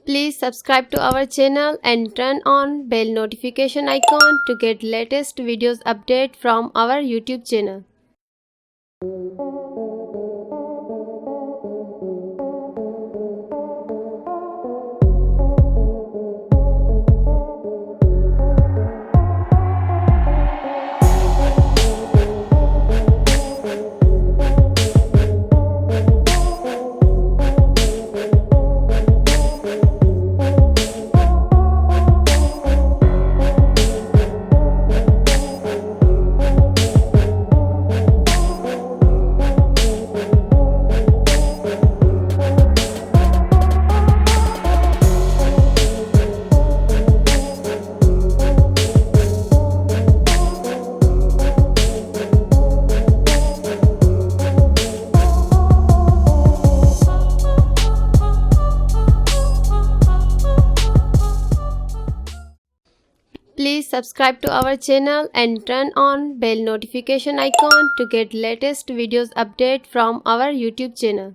Please subscribe to our channel and turn on bell notification icon to get latest videos update from our YouTube channel. Please subscribe to our channel and turn on bell notification icon to get latest videos update from our YouTube channel.